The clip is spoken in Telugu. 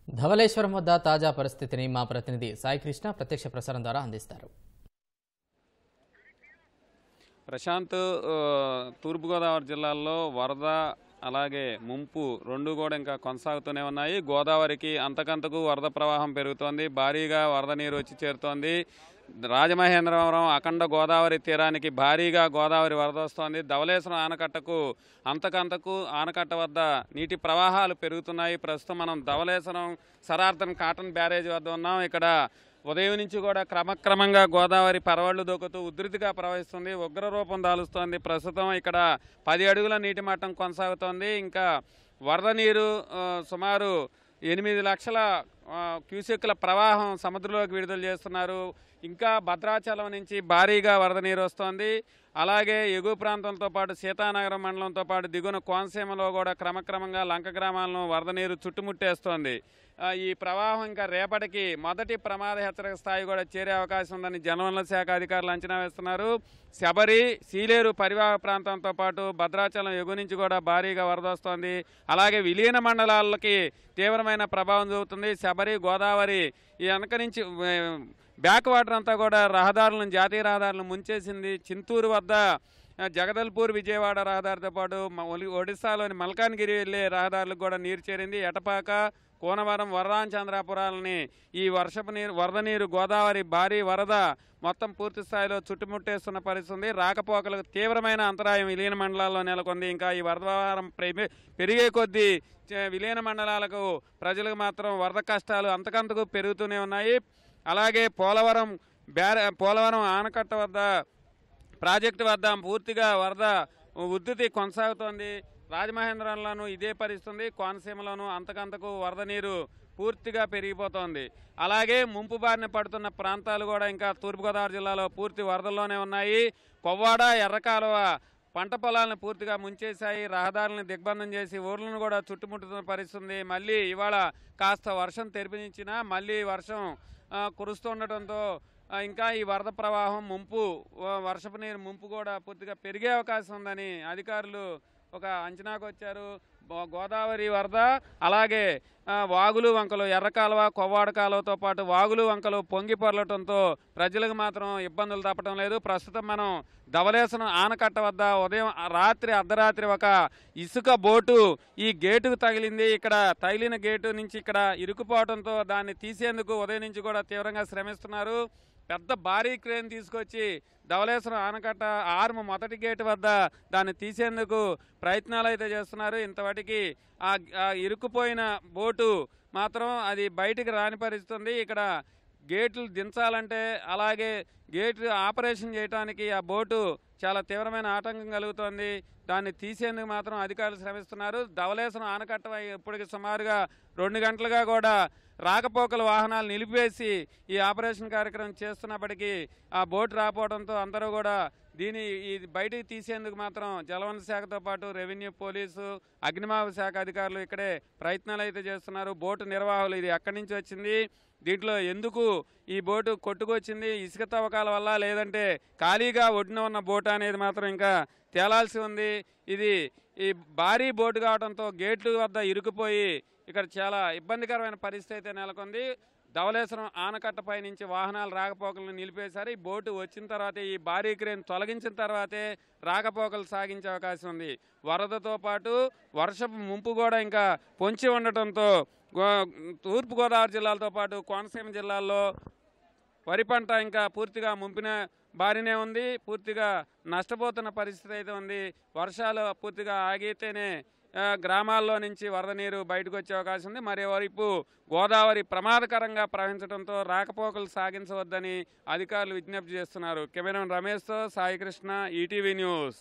ధవళేశ్వరం వద్ద తాజా పరిస్థితిని మా ప్రతినిధి సాయి కృష్ణ ప్రత్యక్ష ప్రసారం ద్వారా అందిస్తారు. ప్రశాంత్, తూర్పుగోదావరి జిల్లాల్లో వరద అలాగే ముంపు రెండు కూడా ఇంకా కొనసాగుతూనే ఉన్నాయి. గోదావరికి అంతకంతకు వరద ప్రవాహం పెరుగుతోంది. భారీగా వరద నీరు వచ్చి చేరుతోంది. రాజమహేంద్రవరం అఖండ గోదావరి తీరానికి భారీగా గోదావరి వరద వస్తోంది. ధవళేశ్వరం ఆనకట్టకు అంతకంతకు ఆనకట్ట వద్ద నీటి ప్రవాహాలు పెరుగుతున్నాయి. ప్రస్తుతం మనం ధవళేశ్వరం సరార్థన్ కాటన్ బ్యారేజ్ వద్ద ఉన్నాం. ఇక్కడ ఉదయం నుంచి కూడా క్రమక్రమంగా గోదావరి పరవళ్లు దూకుతూ ఉధృతిగా ప్రవహిస్తుంది, ఉగ్రరూపం దాలుస్తోంది. ప్రస్తుతం ఇక్కడ 10 అడుగుల నీటి మట్టం కొనసాగుతోంది. ఇంకా వరద నీరు సుమారు 8 లక్షల క్యూసెక్కుల ప్రవాహం సముద్రంలోకి విడుదల చేస్తున్నారు. ఇంకా భద్రాచలం నుంచి భారీగా వరద నీరు వస్తోంది. అలాగే ఎగువ ప్రాంతంతో పాటు సీతానగరం మండలంతో పాటు దిగువన కోనసీమలో కూడా క్రమక్రమంగా లంక గ్రామాలను వరద నీరు చుట్టుముట్టేస్తోంది. ఈ ప్రవాహం ఇంకా రేపటికి మొదటి ప్రమాద హెచ్చరిక స్థాయి కూడా చేరే అవకాశం ఉందని జలవనరుల శాఖ అధికారులు అంచనా వేస్తున్నారు. శబరి, సీలేరు పరివాహక ప్రాంతంతో పాటు భద్రాచలం ఎగువ నుంచి కూడా భారీగా వరద వస్తోంది. అలాగే విలీన మండలాలకి తీవ్రమైన ప్రభావం చూపుతుంది. శబరి, గోదావరి ఈ వెనక నుంచి బ్యాక్ వాటర్ అంతా కూడా రహదారులను, జాతీయ రహదారులను ముంచేసింది. చింతూరు వద్ద జగదల్పూర్ విజయవాడ రహదారితో పాటు ఒడిశాలోని మల్కాన్గిరి వెళ్లే రహదారులకు కూడా నీరు చేరింది. ఎటపాక, కోనవరం, వరదాంచంద్రాపురాలని ఈ వరద నీరు గోదావరి భారీ వరద మొత్తం పూర్తి స్థాయిలో చుట్టుముట్టేస్తున్న పరిస్థితి. రాకపోకలకు తీవ్రమైన అంతరాయం విలీన మండలాల్లో నెలకొంది. ఇంకా ఈ వరద వ్యవహారం పెరిగే కొద్దీ విలీన మండలాలకు ప్రజలకు మాత్రం వరద కష్టాలు అంతకంతకు పెరుగుతూనే ఉన్నాయి. అలాగే పోలవరం ఆనకట్ట వద్ద ప్రాజెక్టు వద్ద పూర్తిగా వరద ఉధృతి కొనసాగుతోంది. రాజమహేంద్రంలోనూ ఇదే పరిస్థితి, కోనసీమలోనూ అంతకంతకు వరద నీరు పూర్తిగా పెరిగిపోతోంది. అలాగే ముంపు బారిన పడుతున్న ప్రాంతాలు కూడా ఇంకా తూర్పుగోదావరి జిల్లాలో పూర్తి వరదల్లోనే ఉన్నాయి. కొవ్వాడ, ఎర్రకాలువ పంట పొలాలను పూర్తిగా ముంచేశాయి. రహదారులను దిగ్బంధం చేసి ఊర్లను కూడా చుట్టుముట్టుతున్న పరిస్థితి. మళ్ళీ ఇవాళ కాస్త వర్షం తెరిపించినా మళ్ళీ వర్షం కురుస్తుండటంతో ఇంకా ఈ వరద ప్రవాహం వర్షపు నీరు ముంపు కూడా పూర్తిగా పెరిగే అవకాశం ఉందని అధికారులు ఒక అంచనాకు వచ్చారు. గోదావరి వరద అలాగే వాగులు వంకలు, ఎర్రకాలువ, కొవ్వాడ కాలువతో పాటు వాగులు వంకలు పొంగి పొరలటంతో ప్రజలకు మాత్రం ఇబ్బందులు తప్పడం లేదు. ప్రస్తుతం మనం ధవళేశ్వరం ఆనకట్ట వద్ద అర్ధరాత్రి ఒక ఇసుక బోటు ఈ గేటుకు తగిలింది. ఇక్కడ తగిలిన గేటు నుంచి ఇక్కడ ఇరుకుపోవడంతో దాన్ని తీసేందుకు ఉదయం నుంచి కూడా తీవ్రంగా శ్రమిస్తున్నారు. పెద్ద భారీ క్రేన్ తీసుకొచ్చి ధవళేశ్వరం ఆనకట్ట ఆర్మ్ మొదటి గేటు వద్ద దాన్ని తీసేందుకు ప్రయత్నాలు అయితే చేస్తున్నారు. ఇంతవరకు ఆ ఇరుక్కుపోయిన బోటు మాత్రం అది బయటికి రాని పరిస్థితుంది. ఇక్కడ గేట్లు దించాలంటే అలాగే గేట్లు ఆపరేషన్ చేయడానికి ఆ బోటు చాలా తీవ్రమైన ఆటంకం కలుగుతోంది. దాన్ని తీసేందుకు మాత్రం అధికారులు శ్రమిస్తున్నారు. ధవళేశ్వరం ఆనకట్ట ఇప్పటికి సుమారుగా 2 గంటలుగా కూడా రాకపోకల వాహనాలు నిలిపివేసి ఈ ఆపరేషన్ కార్యక్రమం చేస్తున్నప్పటికీ ఆ బోటు రాకపోవడంతో అందరూ కూడా ఈ బయటికి తీసేందుకు మాత్రం జలవనరుల శాఖతో పాటు రెవెన్యూ, పోలీసు, అగ్నిమాపక శాఖ అధికారులు ఇక్కడే ప్రయత్నాలు అయితే చేస్తున్నారు. బోటు నిర్వాహకులు ఇది ఎక్కడి నుంచి వచ్చింది, దీంట్లో ఎందుకు ఈ బోటు కొట్టుకొచ్చింది, ఇసుక తవ్వకాల వల్ల లేదంటే ఖాళీగా ఒడ్డున ఉన్న బోటు అనేది మాత్రం ఇంకా తేలాల్సి ఉంది. ఈ భారీ బోటు కావడంతో గేట్లు వద్ద ఇరుకుపోయి ఇక్కడ చాలా ఇబ్బందికరమైన పరిస్థితి అయితే నెలకొంది. ధవళేశ్వరం ఆనకట్టపై నుంచి వాహనాలు రాకపోకలను నిలిపేశారు. ఈ బోటు వచ్చిన తర్వాతే, ఈ భారీ క్రేన్ తొలగించిన తర్వాతే రాకపోకలు సాగించే అవకాశం ఉంది. వరదతో పాటు వర్షపు ముంపు కూడా ఇంకా పొంచి ఉండటంతో తూర్పుగోదావరి జిల్లాలతో పాటు కోనసీమ జిల్లాల్లో వరి పంట ఇంకా పూర్తిగా ముంపిన బారినే ఉంది. పూర్తిగా నష్టపోతున్న పరిస్థితి అయితే ఉంది. వర్షాలు పూర్తిగా ఆగితేనే గ్రామాల్లో నుంచి వరద నీరు బయటకు వచ్చే అవకాశం ఉంది. మరోవైపు గోదావరి ప్రమాదకరంగా ప్రవహించడంతో రాకపోకలు సాగించవద్దని అధికారులు విజ్ఞప్తి చేస్తున్నారు. కెమెరామెన్ రమేష్తో సాయి కృష్ణ, ఈటీవీ న్యూస్.